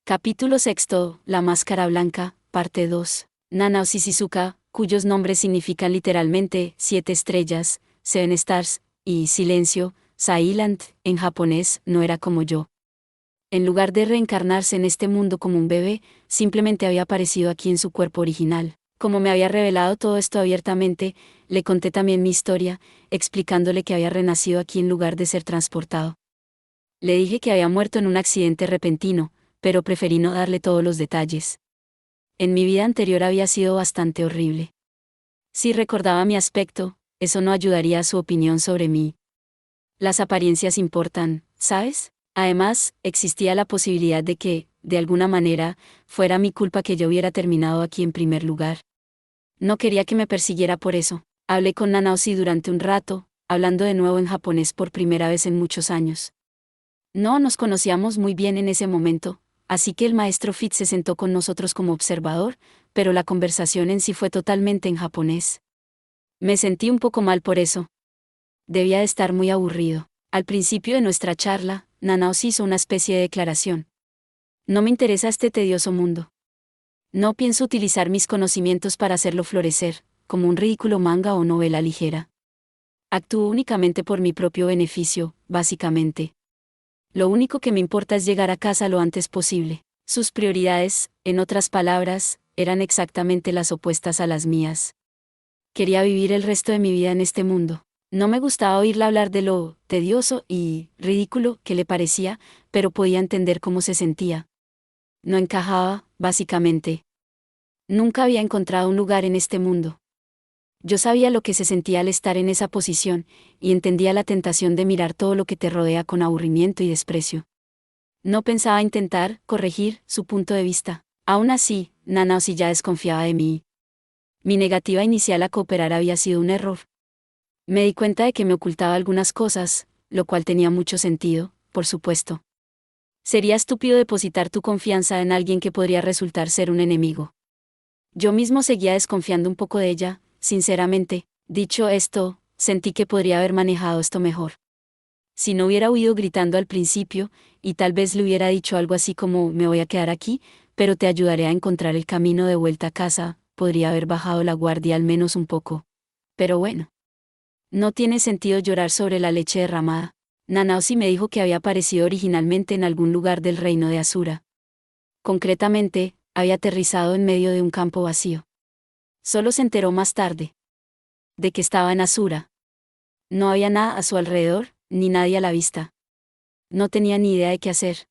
Capítulo sexto, La Máscara Blanca, parte 2. Nanaoshi Shizuka, cuyos nombres significan literalmente 7 estrellas, Seven Stars, y silencio, Silent, en japonés, no era como yo. En lugar de reencarnarse en este mundo como un bebé, simplemente había aparecido aquí en su cuerpo original. Como me había revelado todo esto abiertamente, le conté también mi historia, explicándole que había renacido aquí en lugar de ser transportado. Le dije que había muerto en un accidente repentino, pero preferí no darle todos los detalles. En mi vida anterior había sido bastante horrible. Si recordaba mi aspecto, eso no ayudaría a su opinión sobre mí. Las apariencias importan, ¿sabes? Además, existía la posibilidad de que, de alguna manera, fuera mi culpa que yo hubiera terminado aquí en primer lugar. No quería que me persiguiera por eso. Hablé con Nanaoshi durante un rato, hablando de nuevo en japonés por primera vez en muchos años. No nos conocíamos muy bien en ese momento, así que el maestro Fitz se sentó con nosotros como observador, pero la conversación en sí fue totalmente en japonés. Me sentí un poco mal por eso. Debía de estar muy aburrido. Al principio de nuestra charla, Nanaoshi hizo una especie de declaración. No me interesa este tedioso mundo. No pienso utilizar mis conocimientos para hacerlo florecer, como un ridículo manga o novela ligera. Actúo únicamente por mi propio beneficio, básicamente. Lo único que me importa es llegar a casa lo antes posible. Sus prioridades, en otras palabras, eran exactamente las opuestas a las mías. Quería vivir el resto de mi vida en este mundo. No me gustaba oírla hablar de lo tedioso y ridículo que le parecía, pero podía entender cómo se sentía. No encajaba, básicamente. Nunca había encontrado un lugar en este mundo. Yo sabía lo que se sentía al estar en esa posición, y entendía la tentación de mirar todo lo que te rodea con aburrimiento y desprecio. No pensaba intentar corregir su punto de vista. Aún así, Nanaoshi ya desconfiaba de mí. Mi negativa inicial a cooperar había sido un error. Me di cuenta de que me ocultaba algunas cosas, lo cual tenía mucho sentido, por supuesto. Sería estúpido depositar tu confianza en alguien que podría resultar ser un enemigo. Yo mismo seguía desconfiando un poco de ella, sinceramente. Dicho esto, sentí que podría haber manejado esto mejor. Si no hubiera huido gritando al principio, y tal vez le hubiera dicho algo así como me voy a quedar aquí, pero te ayudaré a encontrar el camino de vuelta a casa, podría haber bajado la guardia al menos un poco. Pero bueno. No tiene sentido llorar sobre la leche derramada. Nanaoshi me dijo que había aparecido originalmente en algún lugar del reino de Asura. Concretamente, había aterrizado en medio de un campo vacío. Solo se enteró más tarde de que estaba en Asura. No había nada a su alrededor, ni nadie a la vista. No tenía ni idea de qué hacer.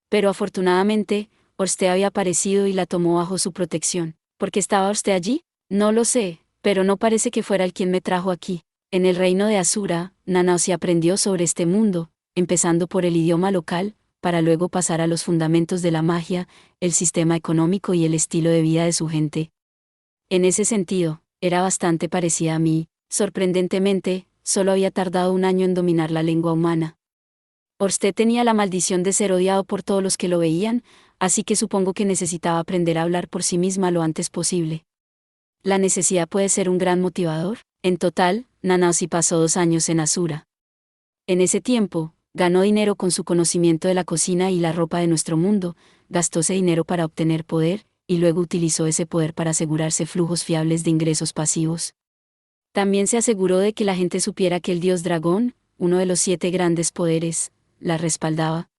Pero afortunadamente, Orste había aparecido y la tomó bajo su protección. ¿Por qué estaba Orste allí? No lo sé, pero no parece que fuera el quien me trajo aquí. En el reino de Asura, Nanaoshi aprendió sobre este mundo, empezando por el idioma local, para luego pasar a los fundamentos de la magia, el sistema económico y el estilo de vida de su gente. En ese sentido, era bastante parecida a mí. Sorprendentemente, solo había tardado un año en dominar la lengua humana. Orste tenía la maldición de ser odiado por todos los que lo veían, así que supongo que necesitaba aprender a hablar por sí misma lo antes posible. ¿La necesidad puede ser un gran motivador? En total, Nanaoshi pasó 2 años en Asura. En ese tiempo, ganó dinero con su conocimiento de la cocina y la ropa de nuestro mundo, gastó ese dinero para obtener poder, y luego utilizó ese poder para asegurarse flujos fiables de ingresos pasivos. También se aseguró de que la gente supiera que el dios dragón, uno de los 7 grandes poderes, la respaldaba.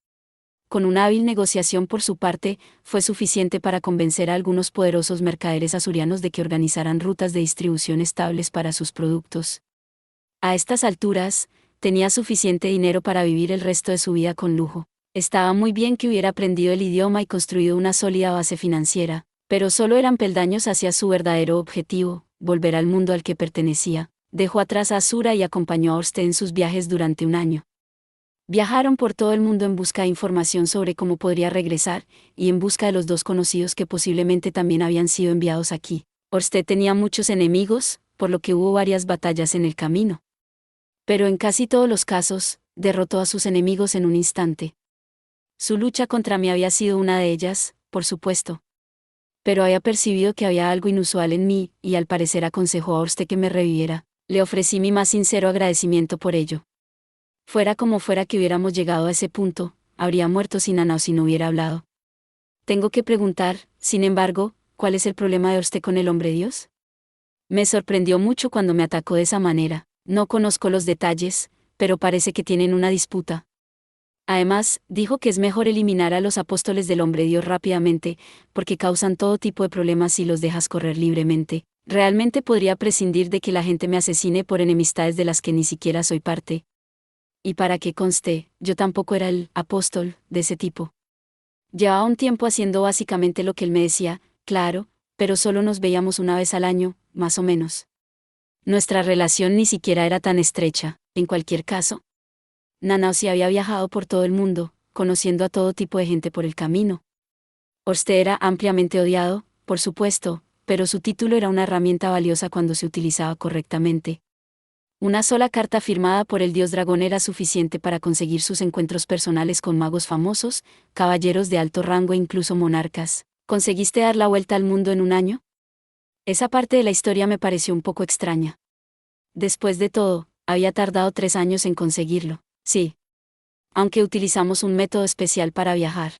Con una hábil negociación por su parte, fue suficiente para convencer a algunos poderosos mercaderes asurianos de que organizaran rutas de distribución estables para sus productos. A estas alturas, tenía suficiente dinero para vivir el resto de su vida con lujo. Estaba muy bien que hubiera aprendido el idioma y construido una sólida base financiera, pero solo eran peldaños hacia su verdadero objetivo, volver al mundo al que pertenecía. Dejó atrás a Asura y acompañó a Orste en sus viajes durante un año. Viajaron por todo el mundo en busca de información sobre cómo podría regresar, y en busca de los 2 conocidos que posiblemente también habían sido enviados aquí. Orste tenía muchos enemigos, por lo que hubo varias batallas en el camino. Pero en casi todos los casos, derrotó a sus enemigos en un instante. Su lucha contra mí había sido una de ellas, por supuesto. Pero había percibido que había algo inusual en mí, y al parecer aconsejó a Orste que me reviviera. Le ofrecí mi más sincero agradecimiento por ello. Fuera como fuera que hubiéramos llegado a ese punto, habría muerto si Nanaoshi no hubiera hablado. Tengo que preguntar, sin embargo, ¿cuál es el problema de Orste con el hombre Dios? Me sorprendió mucho cuando me atacó de esa manera. No conozco los detalles, pero parece que tienen una disputa. Además, dijo que es mejor eliminar a los apóstoles del hombre Dios rápidamente, porque causan todo tipo de problemas si los dejas correr libremente. Realmente podría prescindir de que la gente me asesine por enemistades de las que ni siquiera soy parte. Y para que conste, yo tampoco era el apóstol de ese tipo. Llevaba un tiempo haciendo básicamente lo que él me decía, claro, pero solo nos veíamos una vez al año, más o menos. Nuestra relación ni siquiera era tan estrecha. En cualquier caso, Nanaosi había viajado por todo el mundo, conociendo a todo tipo de gente por el camino. Orste era ampliamente odiado, por supuesto, pero su título era una herramienta valiosa cuando se utilizaba correctamente. Una sola carta firmada por el dios dragón era suficiente para conseguir sus encuentros personales con magos famosos, caballeros de alto rango e incluso monarcas. ¿Conseguiste dar la vuelta al mundo en un año? Esa parte de la historia me pareció un poco extraña. Después de todo, había tardado 3 años en conseguirlo, sí. Aunque utilizamos un método especial para viajar.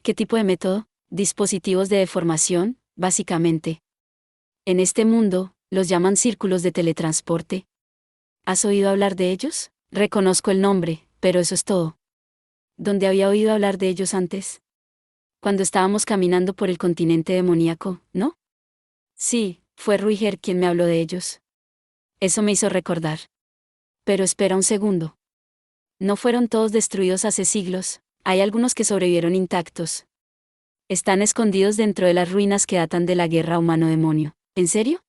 ¿Qué tipo de método? Dispositivos de deformación, básicamente. En este mundo, los llaman círculos de teletransporte. ¿Has oído hablar de ellos? Reconozco el nombre, pero eso es todo. ¿Dónde había oído hablar de ellos antes? Cuando estábamos caminando por el continente demoníaco, ¿no? Sí, fue Ruiger quien me habló de ellos. Eso me hizo recordar. Pero espera un segundo. No fueron todos destruidos hace siglos, hay algunos que sobrevivieron intactos. Están escondidos dentro de las ruinas que datan de la guerra humano-demonio. ¿En serio?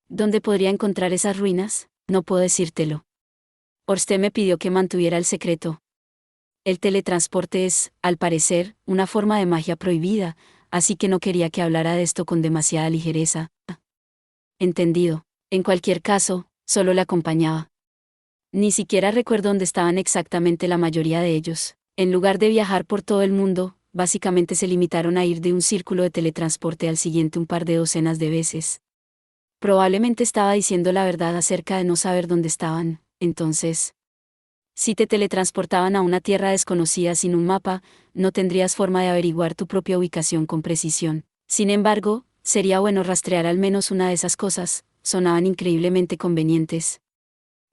¿Dónde podría encontrar esas ruinas? No puedo decírtelo. Orste me pidió que mantuviera el secreto. El teletransporte es, al parecer, una forma de magia prohibida, así que no quería que hablara de esto con demasiada ligereza. Entendido. En cualquier caso, solo le acompañaba. Ni siquiera recuerdo dónde estaban exactamente la mayoría de ellos. En lugar de viajar por todo el mundo, básicamente se limitaron a ir de un círculo de teletransporte al siguiente un par de docenas de veces. Probablemente estaba diciendo la verdad acerca de no saber dónde estaban, entonces. Si te teletransportaban a una tierra desconocida sin un mapa, no tendrías forma de averiguar tu propia ubicación con precisión. Sin embargo, sería bueno rastrear al menos una de esas cosas, sonaban increíblemente convenientes.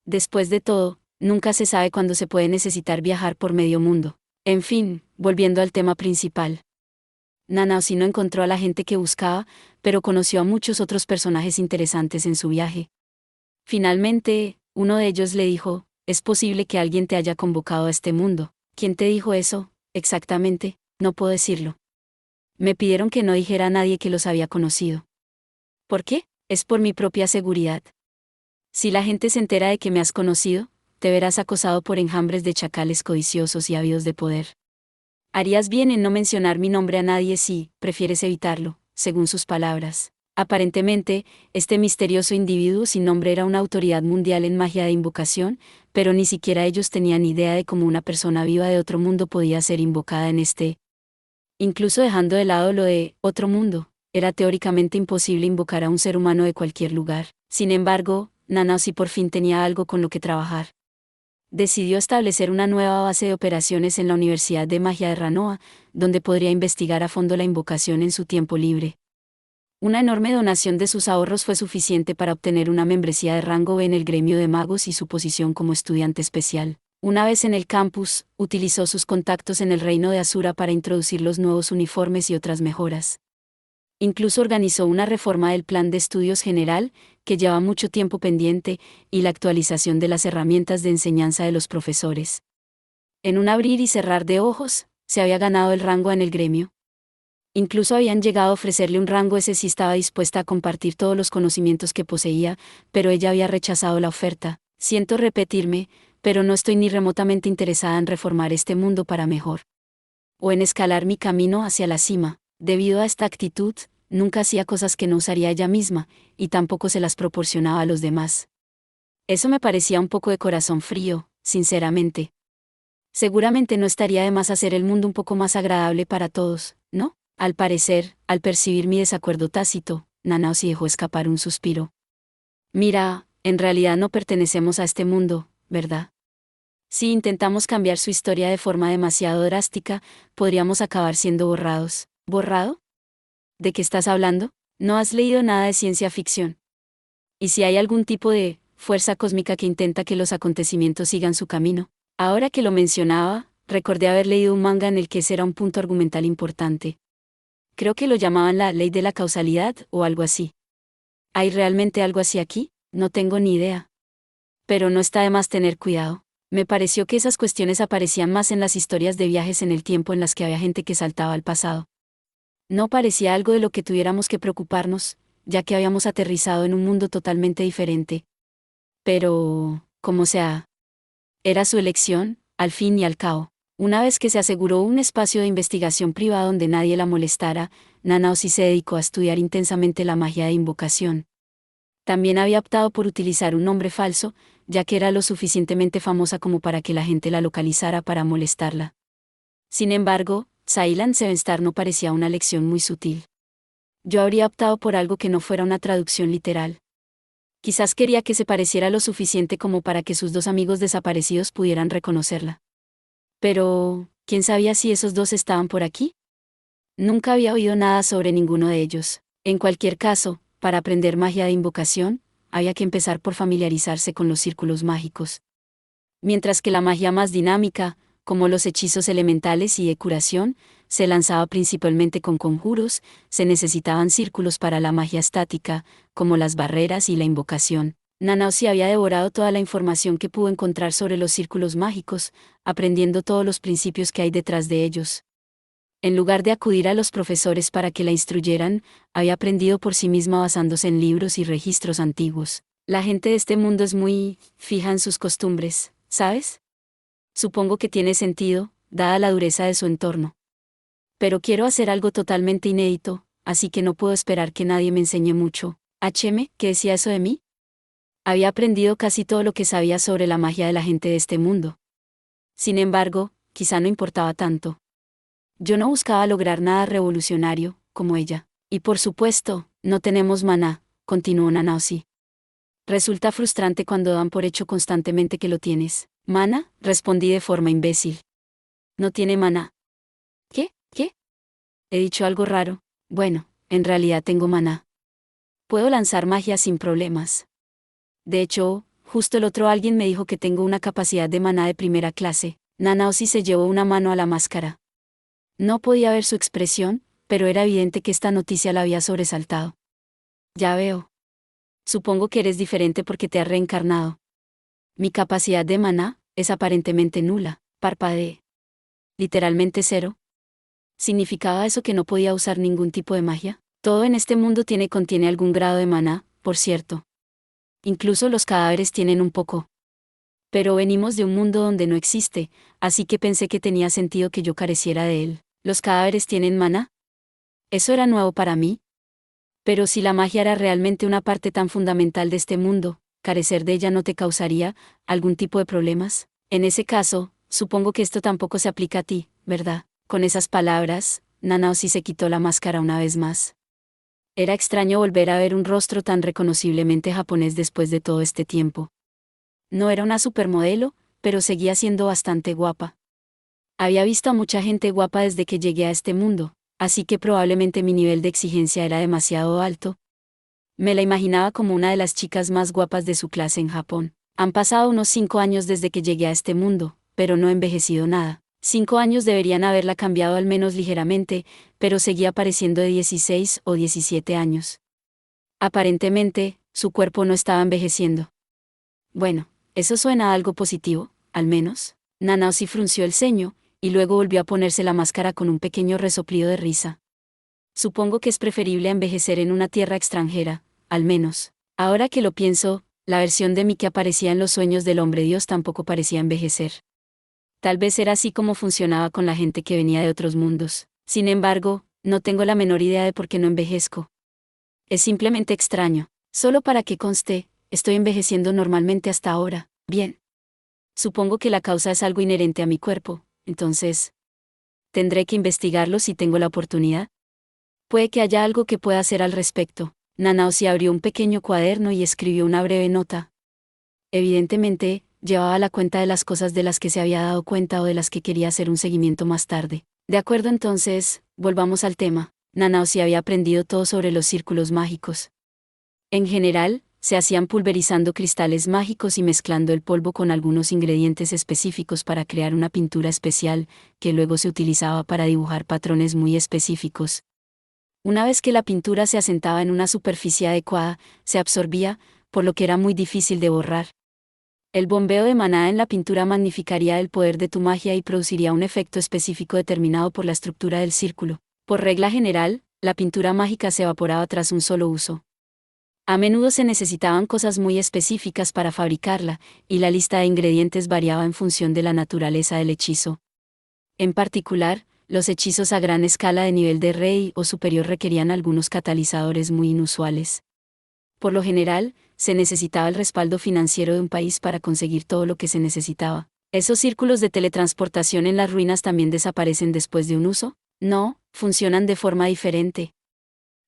Después de todo, nunca se sabe cuándo se puede necesitar viajar por medio mundo. En fin, volviendo al tema principal. Nanaosi no encontró a la gente que buscaba, pero conoció a muchos otros personajes interesantes en su viaje. Finalmente, uno de ellos le dijo, «Es posible que alguien te haya convocado a este mundo». «¿Quién te dijo eso, exactamente?» «No puedo decirlo». Me pidieron que no dijera a nadie que los había conocido. ¿Por qué? Es por mi propia seguridad. Si la gente se entera de que me has conocido, te verás acosado por enjambres de chacales codiciosos y ávidos de poder. Harías bien en no mencionar mi nombre a nadie si prefieres evitarlo, según sus palabras. Aparentemente, este misterioso individuo sin nombre era una autoridad mundial en magia de invocación, pero ni siquiera ellos tenían idea de cómo una persona viva de otro mundo podía ser invocada en este. Incluso dejando de lado lo de otro mundo, era teóricamente imposible invocar a un ser humano de cualquier lugar. Sin embargo, Nanaosi por fin tenía algo con lo que trabajar. Decidió establecer una nueva base de operaciones en la Universidad de Magia de Ranoa, donde podría investigar a fondo la invocación en su tiempo libre. Una enorme donación de sus ahorros fue suficiente para obtener una membresía de rango B en el gremio de magos y su posición como estudiante especial. Una vez en el campus, utilizó sus contactos en el reino de Asura para introducir los nuevos uniformes y otras mejoras. Incluso organizó una reforma del plan de estudios general, que lleva mucho tiempo pendiente, y la actualización de las herramientas de enseñanza de los profesores. En un abrir y cerrar de ojos, se había ganado el rango en el gremio. Incluso habían llegado a ofrecerle un rango ese si estaba dispuesta a compartir todos los conocimientos que poseía, pero ella había rechazado la oferta. Siento repetirme, pero no estoy ni remotamente interesada en reformar este mundo para mejor. O en escalar mi camino hacia la cima. Debido a esta actitud, nunca hacía cosas que no usaría ella misma, y tampoco se las proporcionaba a los demás. Eso me parecía un poco de corazón frío, sinceramente. Seguramente no estaría de más hacer el mundo un poco más agradable para todos, ¿no? Al parecer, al percibir mi desacuerdo tácito, Nanaosi dejó escapar un suspiro. Mira, en realidad no pertenecemos a este mundo, ¿verdad? Si intentamos cambiar su historia de forma demasiado drástica, podríamos acabar siendo borrados. ¿Borrado? ¿De qué estás hablando? No has leído nada de ciencia ficción. ¿Y si hay algún tipo de fuerza cósmica que intenta que los acontecimientos sigan su camino? Ahora que lo mencionaba, recordé haber leído un manga en el que ese era un punto argumental importante. Creo que lo llamaban la ley de la causalidad o algo así. ¿Hay realmente algo así aquí? No tengo ni idea. Pero no está de más tener cuidado. Me pareció que esas cuestiones aparecían más en las historias de viajes en el tiempo en las que había gente que saltaba al pasado. No parecía algo de lo que tuviéramos que preocuparnos, ya que habíamos aterrizado en un mundo totalmente diferente. Pero, como sea, era su elección, al fin y al cabo. Una vez que se aseguró un espacio de investigación privado donde nadie la molestara, Nanaoshi se dedicó a estudiar intensamente la magia de invocación. También había optado por utilizar un nombre falso, ya que era lo suficientemente famosa como para que la gente la localizara para molestarla. Sin embargo, Silent Sevenstar no parecía una lección muy sutil. Yo habría optado por algo que no fuera una traducción literal. Quizás quería que se pareciera lo suficiente como para que sus dos amigos desaparecidos pudieran reconocerla. Pero, ¿quién sabía si esos dos estaban por aquí? Nunca había oído nada sobre ninguno de ellos. En cualquier caso, para aprender magia de invocación, había que empezar por familiarizarse con los círculos mágicos. Mientras que la magia más dinámica, como los hechizos elementales y de curación, se lanzaba principalmente con conjuros, se necesitaban círculos para la magia estática, como las barreras y la invocación. Nanaoshi había devorado toda la información que pudo encontrar sobre los círculos mágicos, aprendiendo todos los principios que hay detrás de ellos. En lugar de acudir a los profesores para que la instruyeran, había aprendido por sí misma basándose en libros y registros antiguos. La gente de este mundo es muy fija en sus costumbres, ¿sabes? Supongo que tiene sentido, dada la dureza de su entorno. Pero quiero hacer algo totalmente inédito, así que no puedo esperar que nadie me enseñe mucho. ¿Qué decía eso de mí? Había aprendido casi todo lo que sabía sobre la magia de la gente de este mundo. Sin embargo, quizá no importaba tanto. Yo no buscaba lograr nada revolucionario, como ella. Y por supuesto, no tenemos maná, continuó Nanaoshi. Resulta frustrante cuando dan por hecho constantemente que lo tienes. ¿Mana? Respondí de forma imbécil. No tiene maná. ¿Qué? ¿Qué? He dicho algo raro. Bueno, en realidad tengo maná. Puedo lanzar magia sin problemas. De hecho, justo el otro alguien me dijo que tengo una capacidad de maná de primera clase. Nanaoshi se llevó una mano a la máscara. No podía ver su expresión, pero era evidente que esta noticia la había sobresaltado. Ya veo. Supongo que eres diferente porque te has reencarnado. Mi capacidad de maná es aparentemente nula, parpadeé. Literalmente cero. ¿Significaba eso que no podía usar ningún tipo de magia? Todo en este mundo contiene algún grado de maná, por cierto. Incluso los cadáveres tienen un poco. Pero venimos de un mundo donde no existe, así que pensé que tenía sentido que yo careciera de él. ¿Los cadáveres tienen maná? Eso era nuevo para mí. Pero si la magia era realmente una parte tan fundamental de este mundo, carecer de ella no te causaría algún tipo de problemas. En ese caso, supongo que esto tampoco se aplica a ti, ¿verdad? Con esas palabras, Nanaoshi se quitó la máscara una vez más. Era extraño volver a ver un rostro tan reconociblemente japonés después de todo este tiempo. No era una supermodelo, pero seguía siendo bastante guapa. Había visto a mucha gente guapa desde que llegué a este mundo, así que probablemente mi nivel de exigencia era demasiado alto. Me la imaginaba como una de las chicas más guapas de su clase en Japón. Han pasado unos 5 años desde que llegué a este mundo, pero no he envejecido nada. 5 años deberían haberla cambiado al menos ligeramente, pero seguía pareciendo de 16 o 17 años. Aparentemente, su cuerpo no estaba envejeciendo. Bueno, eso suena a algo positivo, al menos. Nanaoshi frunció el ceño, y luego volvió a ponerse la máscara con un pequeño resoplido de risa. Supongo que es preferible envejecer en una tierra extranjera, al menos. Ahora que lo pienso, la versión de mí que aparecía en los sueños del hombre Dios tampoco parecía envejecer. Tal vez era así como funcionaba con la gente que venía de otros mundos. Sin embargo, no tengo la menor idea de por qué no envejezco. Es simplemente extraño. Solo para que conste, estoy envejeciendo normalmente hasta ahora. Bien. Supongo que la causa es algo inherente a mi cuerpo, entonces, ¿tendré que investigarlo si tengo la oportunidad? Puede que haya algo que pueda hacer al respecto. Nanaoshi abrió un pequeño cuaderno y escribió una breve nota. Evidentemente, llevaba la cuenta de las cosas de las que se había dado cuenta o de las que quería hacer un seguimiento más tarde. De acuerdo entonces, Volvamos al tema. Nanaoshi había aprendido todo sobre los círculos mágicos. En general, se hacían pulverizando cristales mágicos y mezclando el polvo con algunos ingredientes específicos para crear una pintura especial, que luego se utilizaba para dibujar patrones muy específicos. Una vez que la pintura se asentaba en una superficie adecuada, se absorbía, por lo que era muy difícil de borrar. El bombeo de maná en la pintura magnificaría el poder de tu magia y produciría un efecto específico determinado por la estructura del círculo. Por regla general, la pintura mágica se evaporaba tras un solo uso. A menudo se necesitaban cosas muy específicas para fabricarla, y la lista de ingredientes variaba en función de la naturaleza del hechizo. En particular, los hechizos a gran escala de nivel de rey o superior requerían algunos catalizadores muy inusuales. Por lo general, se necesitaba el respaldo financiero de un país para conseguir todo lo que se necesitaba. ¿Esos círculos de teletransportación en las ruinas también desaparecen después de un uso? No, funcionan de forma diferente.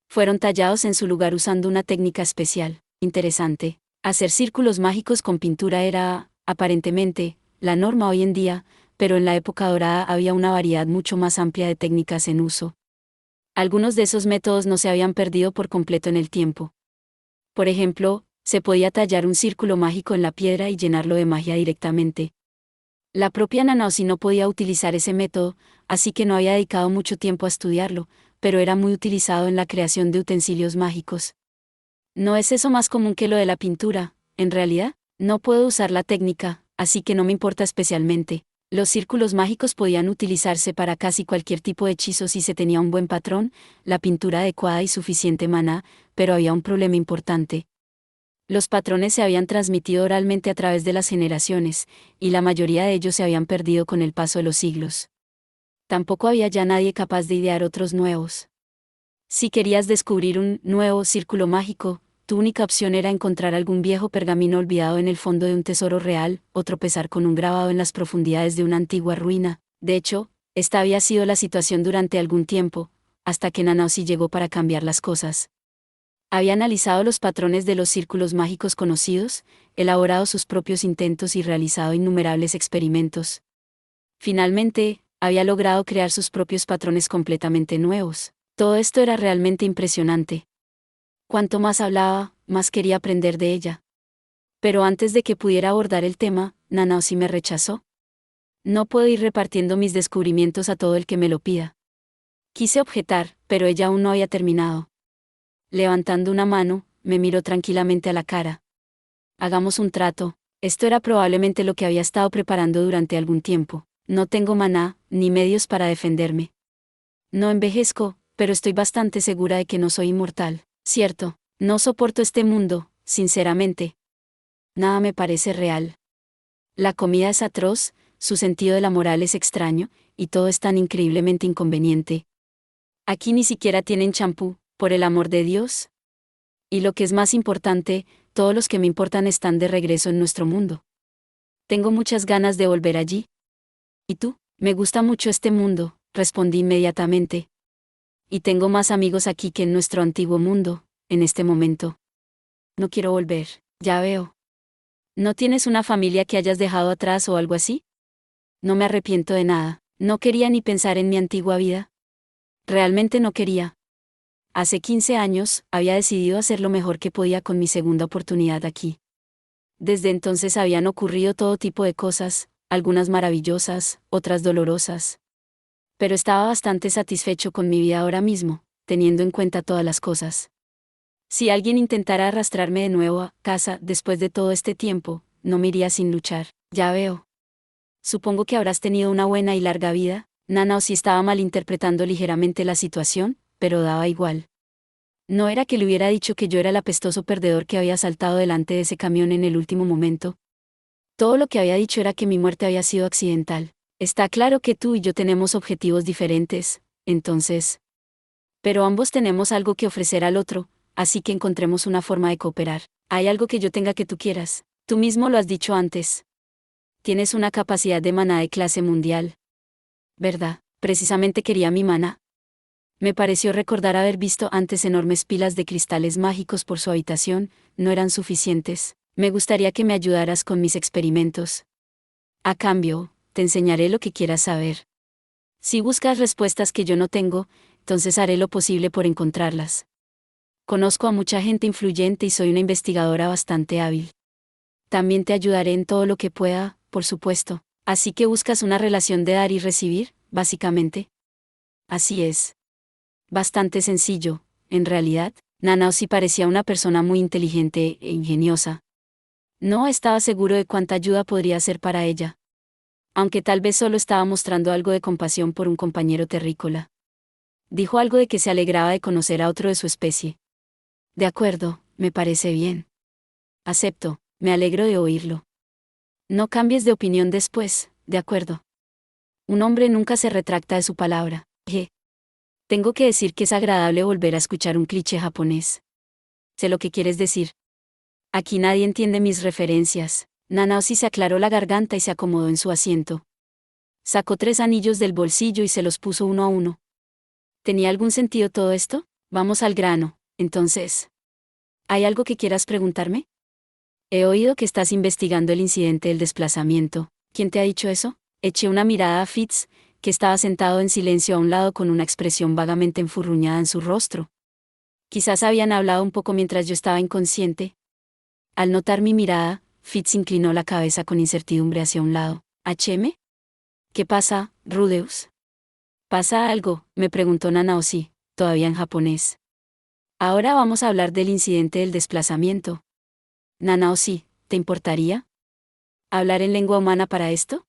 Fueron tallados en su lugar usando una técnica especial. Interesante. Hacer círculos mágicos con pintura era, aparentemente, la norma hoy en día, pero en la época dorada había una variedad mucho más amplia de técnicas en uso. Algunos de esos métodos no se habían perdido por completo en el tiempo. Por ejemplo, se podía tallar un círculo mágico en la piedra y llenarlo de magia directamente. La propia Nanaoshi no podía utilizar ese método, así que no había dedicado mucho tiempo a estudiarlo, pero era muy utilizado en la creación de utensilios mágicos. ¿No es eso más común que lo de la pintura? En realidad, no puedo usar la técnica, así que no me importa especialmente. Los círculos mágicos podían utilizarse para casi cualquier tipo de hechizo si se tenía un buen patrón, la pintura adecuada y suficiente maná, pero había un problema importante. Los patrones se habían transmitido oralmente a través de las generaciones, y la mayoría de ellos se habían perdido con el paso de los siglos. Tampoco había ya nadie capaz de idear otros nuevos. Si querías descubrir un nuevo círculo mágico, tu única opción era encontrar algún viejo pergamino olvidado en el fondo de un tesoro real, o tropezar con un grabado en las profundidades de una antigua ruina. De hecho, esta había sido la situación durante algún tiempo, hasta que Nanaoshi llegó para cambiar las cosas. Había analizado los patrones de los círculos mágicos conocidos, elaborado sus propios intentos y realizado innumerables experimentos. Finalmente, había logrado crear sus propios patrones completamente nuevos. Todo esto era realmente impresionante. Cuanto más hablaba, más quería aprender de ella. Pero antes de que pudiera abordar el tema, Nanaoshi me rechazó. No puedo ir repartiendo mis descubrimientos a todo el que me lo pida. Quise objetar, pero ella aún no había terminado. Levantando una mano, me miró tranquilamente a la cara. Hagamos un trato. Esto era probablemente lo que había estado preparando durante algún tiempo. No tengo maná, ni medios para defenderme. No envejezco, pero estoy bastante segura de que no soy inmortal. Cierto, no soporto este mundo, sinceramente. Nada me parece real. La comida es atroz, su sentido de la moral es extraño, y todo es tan increíblemente inconveniente. Aquí ni siquiera tienen champú, por el amor de Dios. Y lo que es más importante, todos los que me importan están de regreso en nuestro mundo. Tengo muchas ganas de volver allí. ¿Y tú? Me gusta mucho este mundo, respondí inmediatamente. Y tengo más amigos aquí que en nuestro antiguo mundo, en este momento. No quiero volver, ya veo. ¿No tienes una familia que hayas dejado atrás o algo así? No me arrepiento de nada, no quería ni pensar en mi antigua vida. Realmente no quería. Hace 15 años, había decidido hacer lo mejor que podía con mi segunda oportunidad aquí. Desde entonces habían ocurrido todo tipo de cosas, algunas maravillosas, otras dolorosas. Pero estaba bastante satisfecho con mi vida ahora mismo, teniendo en cuenta todas las cosas. Si alguien intentara arrastrarme de nuevo a casa después de todo este tiempo, no me iría sin luchar, ya veo. Supongo que habrás tenido una buena y larga vida. Nanaoshi estaba malinterpretando ligeramente la situación, pero daba igual. ¿No era que le hubiera dicho que yo era el apestoso perdedor que había saltado delante de ese camión en el último momento? Todo lo que había dicho era que mi muerte había sido accidental. Está claro que tú y yo tenemos objetivos diferentes, entonces. Pero ambos tenemos algo que ofrecer al otro, así que encontremos una forma de cooperar. ¿Hay algo que yo tenga que tú quieras? Tú mismo lo has dicho antes. Tienes una capacidad de maná de clase mundial. ¿Verdad? Precisamente quería mi maná. Me pareció recordar haber visto antes enormes pilas de cristales mágicos por su habitación, no eran suficientes. Me gustaría que me ayudaras con mis experimentos. A cambio, te enseñaré lo que quieras saber. Si buscas respuestas que yo no tengo, entonces haré lo posible por encontrarlas. Conozco a mucha gente influyente y soy una investigadora bastante hábil. También te ayudaré en todo lo que pueda, por supuesto. Así que buscas una relación de dar y recibir, básicamente. Así es. Bastante sencillo, en realidad. Nanaoshi parecía una persona muy inteligente e ingeniosa. No estaba seguro de cuánta ayuda podría ser para ella. Aunque tal vez solo estaba mostrando algo de compasión por un compañero terrícola. Dijo algo de que se alegraba de conocer a otro de su especie. De acuerdo, me parece bien. Acepto, me alegro de oírlo. No cambies de opinión después, de acuerdo. Un hombre nunca se retracta de su palabra. Tengo que decir que es agradable volver a escuchar un cliché japonés. Sé lo que quieres decir. Aquí nadie entiende mis referencias. Nanaoshi se aclaró la garganta y se acomodó en su asiento. Sacó 3 anillos del bolsillo y se los puso uno a uno. ¿Tenía algún sentido todo esto? Vamos al grano, entonces. ¿Hay algo que quieras preguntarme? He oído que estás investigando el incidente del desplazamiento. ¿Quién te ha dicho eso? Eché una mirada a Fitz, que estaba sentado en silencio a un lado con una expresión vagamente enfurruñada en su rostro. Quizás habían hablado un poco mientras yo estaba inconsciente. Al notar mi mirada, Fitz inclinó la cabeza con incertidumbre hacia un lado. ¿HM? ¿Qué pasa, Rudeus? ¿Pasa algo?, me preguntó Nanaoshi, todavía en japonés. Ahora vamos a hablar del incidente del desplazamiento. Nanaoshi, ¿te importaría hablar en lengua humana para esto?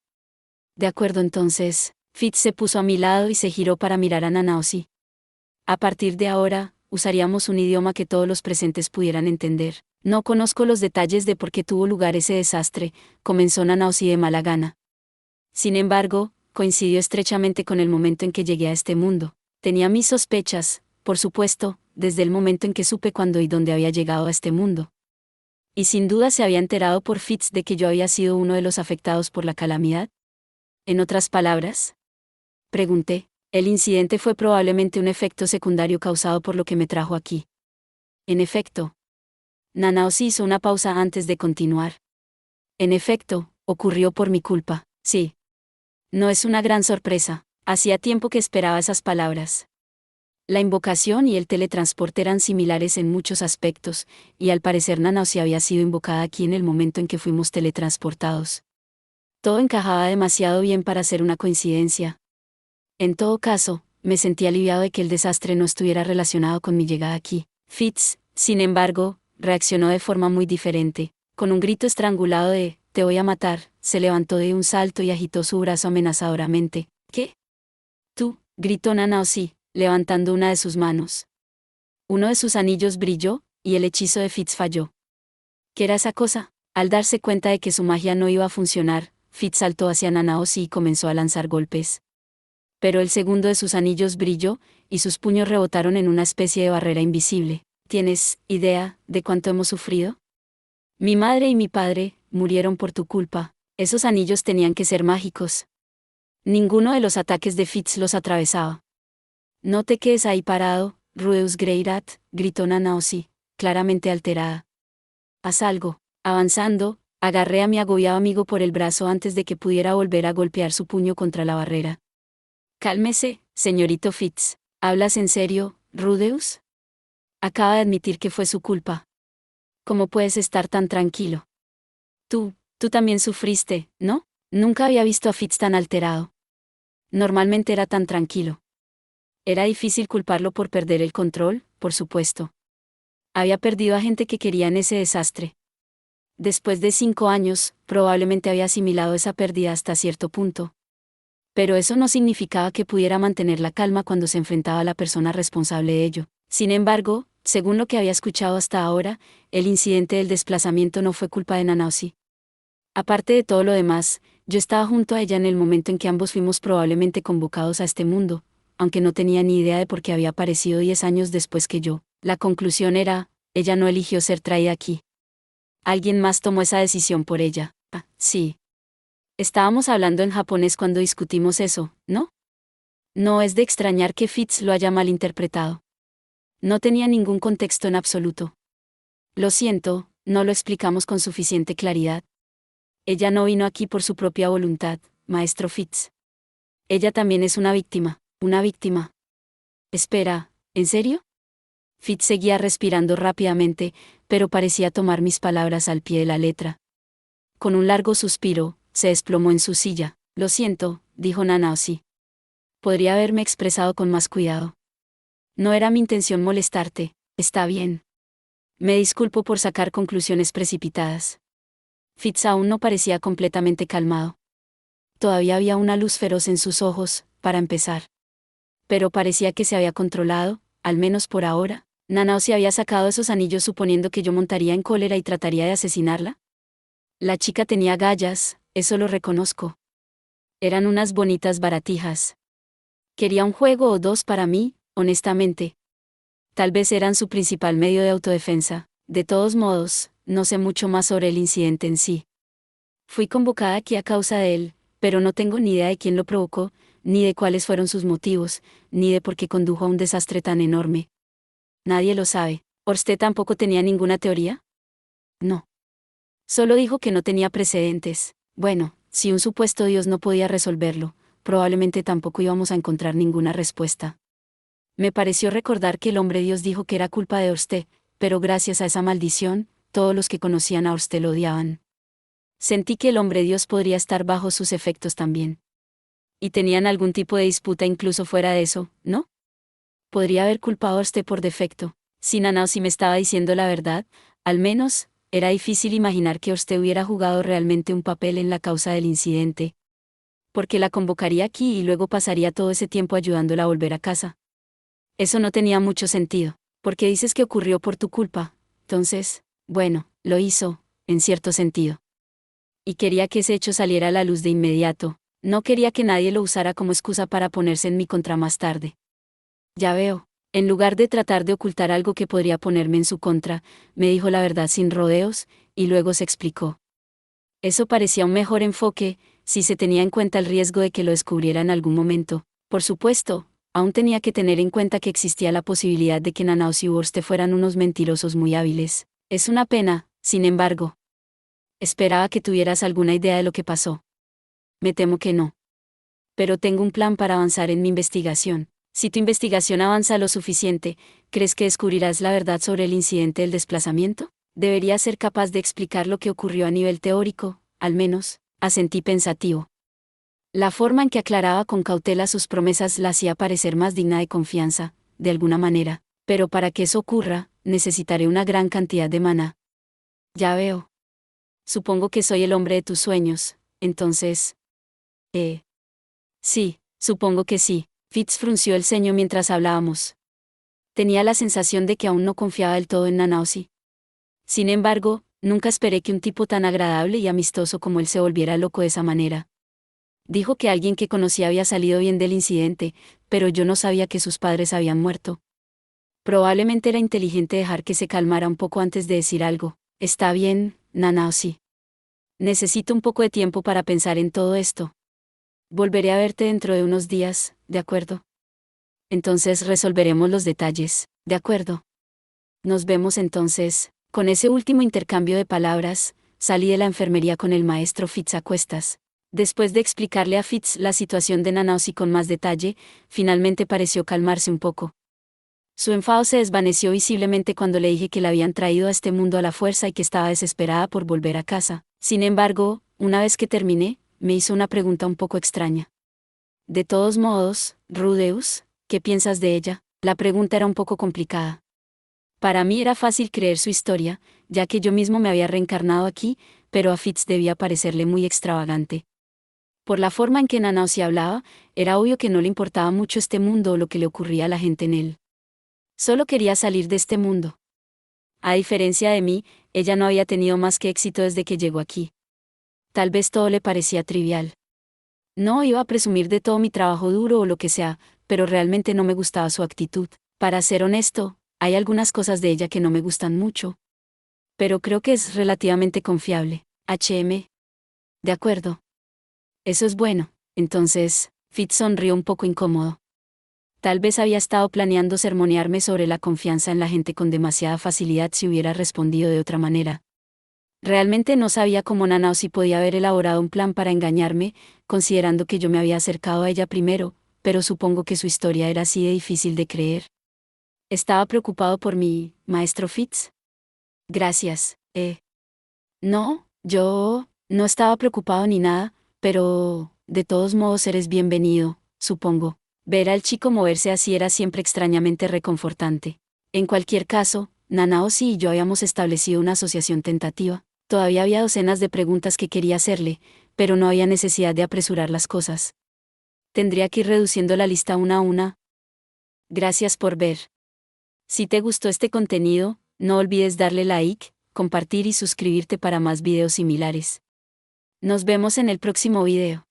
De acuerdo entonces, Fitz se puso a mi lado y se giró para mirar a Nanaoshi. A partir de ahora, usaríamos un idioma que todos los presentes pudieran entender. No conozco los detalles de por qué tuvo lugar ese desastre, comenzó Nanaoshi de mala gana. Sin embargo, coincidió estrechamente con el momento en que llegué a este mundo. Tenía mis sospechas, por supuesto, desde el momento en que supe cuándo y dónde había llegado a este mundo. Y sin duda se había enterado por Fitz de que yo había sido uno de los afectados por la calamidad. En otras palabras, pregunté, el incidente fue probablemente un efecto secundario causado por lo que me trajo aquí. En efecto. Nanaoshi hizo una pausa antes de continuar. En efecto, ocurrió por mi culpa, sí. No es una gran sorpresa, hacía tiempo que esperaba esas palabras. La invocación y el teletransporte eran similares en muchos aspectos, y al parecer Nanaoshi había sido invocada aquí en el momento en que fuimos teletransportados. Todo encajaba demasiado bien para ser una coincidencia. En todo caso, me sentí aliviado de que el desastre no estuviera relacionado con mi llegada aquí. Fitz, sin embargo, reaccionó de forma muy diferente. Con un grito estrangulado de «te voy a matar», se levantó de un salto y agitó su brazo amenazadoramente. «¿Qué? Tú», gritó Nanaoshi, levantando una de sus manos. Uno de sus anillos brilló, y el hechizo de Fitz falló. ¿Qué era esa cosa? Al darse cuenta de que su magia no iba a funcionar, Fitz saltó hacia Nanaoshi y comenzó a lanzar golpes. Pero el segundo de sus anillos brilló, y sus puños rebotaron en una especie de barrera invisible. ¿Tienes idea de cuánto hemos sufrido? Mi madre y mi padre murieron por tu culpa. Esos anillos tenían que ser mágicos. Ninguno de los ataques de Fitz los atravesaba. No te quedes ahí parado, Rudeus Greyrat, gritó Nanaoshi, claramente alterada. Haz algo. Avanzando, agarré a mi agobiado amigo por el brazo antes de que pudiera volver a golpear su puño contra la barrera. Cálmese, señorito Fitz. ¿Hablas en serio, Rudeus? Acaba de admitir que fue su culpa. ¿Cómo puedes estar tan tranquilo? Tú también sufriste, ¿no? Nunca había visto a Fitz tan alterado. Normalmente era tan tranquilo. Era difícil culparlo por perder el control, por supuesto. Había perdido a gente que quería en ese desastre. Después de 5 años, probablemente había asimilado esa pérdida hasta cierto punto. Pero eso no significaba que pudiera mantener la calma cuando se enfrentaba a la persona responsable de ello. Sin embargo, según lo que había escuchado hasta ahora, el incidente del desplazamiento no fue culpa de Nanaoshi. Aparte de todo lo demás, yo estaba junto a ella en el momento en que ambos fuimos probablemente convocados a este mundo, aunque no tenía ni idea de por qué había aparecido 10 años después que yo. La conclusión era, ella no eligió ser traída aquí. Alguien más tomó esa decisión por ella. Ah, sí. Estábamos hablando en japonés cuando discutimos eso, ¿no? No es de extrañar que Fitz lo haya malinterpretado. No tenía ningún contexto en absoluto. Lo siento, no lo explicamos con suficiente claridad. Ella no vino aquí por su propia voluntad, maestro Fitz. Ella también es una víctima. Una víctima. Espera, ¿en serio? Fitz seguía respirando rápidamente, pero parecía tomar mis palabras al pie de la letra. Con un largo suspiro, se desplomó en su silla. Lo siento, dijo Nanaosi. Podría haberme expresado con más cuidado. No era mi intención molestarte, está bien. Me disculpo por sacar conclusiones precipitadas. Fitz aún no parecía completamente calmado. Todavía había una luz feroz en sus ojos, para empezar. Pero parecía que se había controlado, al menos por ahora. Nanaosi había sacado esos anillos suponiendo que yo montaría en cólera y trataría de asesinarla. La chica tenía agallas, eso lo reconozco. Eran unas bonitas baratijas. Quería un juego o dos para mí, honestamente. Tal vez eran su principal medio de autodefensa. De todos modos, no sé mucho más sobre el incidente en sí. Fui convocada aquí a causa de él, pero no tengo ni idea de quién lo provocó, ni de cuáles fueron sus motivos, ni de por qué condujo a un desastre tan enorme. Nadie lo sabe. ¿Orsted tampoco tenía ninguna teoría? No. Solo dijo que no tenía precedentes. Bueno, si un supuesto Dios no podía resolverlo, probablemente tampoco íbamos a encontrar ninguna respuesta. Me pareció recordar que el hombre Dios dijo que era culpa de Orsted, pero gracias a esa maldición, todos los que conocían a Orsted lo odiaban. Sentí que el hombre Dios podría estar bajo sus efectos también. Y tenían algún tipo de disputa incluso fuera de eso, ¿no? Podría haber culpado a Orsted por defecto. Si Nanaosi me estaba diciendo la verdad, al menos, era difícil imaginar que Orsted hubiera jugado realmente un papel en la causa del incidente. Porque la convocaría aquí y luego pasaría todo ese tiempo ayudándola a volver a casa. Eso no tenía mucho sentido. Porque dices que ocurrió por tu culpa. Entonces, bueno, lo hizo, en cierto sentido. Y quería que ese hecho saliera a la luz de inmediato. No quería que nadie lo usara como excusa para ponerse en mi contra más tarde. Ya veo. En lugar de tratar de ocultar algo que podría ponerme en su contra, me dijo la verdad sin rodeos, y luego se explicó. Eso parecía un mejor enfoque, si se tenía en cuenta el riesgo de que lo descubriera en algún momento. Por supuesto, aún tenía que tener en cuenta que existía la posibilidad de que Nanaosi y Orsted fueran unos mentirosos muy hábiles. Es una pena, sin embargo. Esperaba que tuvieras alguna idea de lo que pasó. Me temo que no. Pero tengo un plan para avanzar en mi investigación. Si tu investigación avanza lo suficiente, ¿crees que descubrirás la verdad sobre el incidente del desplazamiento? Deberías ser capaz de explicar lo que ocurrió a nivel teórico, al menos, asentí pensativo. La forma en que aclaraba con cautela sus promesas la hacía parecer más digna de confianza, de alguna manera, pero para que eso ocurra, necesitaré una gran cantidad de maná. Ya veo. Supongo que soy el hombre de tus sueños, entonces... Sí, supongo que sí. Fitz frunció el ceño mientras hablábamos. Tenía la sensación de que aún no confiaba del todo en Nanaosi. Sin embargo, nunca esperé que un tipo tan agradable y amistoso como él se volviera loco de esa manera. Dijo que alguien que conocía había salido bien del incidente, pero yo no sabía que sus padres habían muerto. Probablemente era inteligente dejar que se calmara un poco antes de decir algo. Está bien, Nanaosi. Necesito un poco de tiempo para pensar en todo esto. Volveré a verte dentro de unos días, ¿de acuerdo? Entonces resolveremos los detalles, ¿de acuerdo? Nos vemos entonces. Con ese último intercambio de palabras, salí de la enfermería con el maestro Fitz a cuestas. Después de explicarle a Fitz la situación de Nanaosi con más detalle, finalmente pareció calmarse un poco. Su enfado se desvaneció visiblemente cuando le dije que la habían traído a este mundo a la fuerza y que estaba desesperada por volver a casa. Sin embargo, una vez que terminé, me hizo una pregunta un poco extraña. De todos modos, Rudeus, ¿qué piensas de ella? La pregunta era un poco complicada. Para mí era fácil creer su historia, ya que yo mismo me había reencarnado aquí, pero a Fitz debía parecerle muy extravagante. Por la forma en que Nanaosi hablaba, era obvio que no le importaba mucho este mundo o lo que le ocurría a la gente en él. Solo quería salir de este mundo. A diferencia de mí, ella no había tenido más que éxito desde que llegó aquí. Tal vez todo le parecía trivial. No iba a presumir de todo mi trabajo duro o lo que sea, pero realmente no me gustaba su actitud. Para ser honesto, hay algunas cosas de ella que no me gustan mucho. Pero creo que es relativamente confiable. De acuerdo. Eso es bueno. Entonces, Fitz sonrió un poco incómodo. Tal vez había estado planeando sermonearme sobre la confianza en la gente con demasiada facilidad si hubiera respondido de otra manera. Realmente no sabía cómo Nanaosi podía haber elaborado un plan para engañarme, considerando que yo me había acercado a ella primero, pero supongo que su historia era así de difícil de creer. ¿Estaba preocupado por mi maestro Fitz? Gracias, No, yo no estaba preocupado ni nada, pero de todos modos eres bienvenido, supongo. Ver al chico moverse así era siempre extrañamente reconfortante. En cualquier caso, Nanaosi y yo habíamos establecido una asociación tentativa. Todavía había docenas de preguntas que quería hacerle, pero no había necesidad de apresurar las cosas. Tendría que ir reduciendo la lista una a una. Gracias por ver. Si te gustó este contenido, no olvides darle like, compartir y suscribirte para más videos similares. Nos vemos en el próximo video.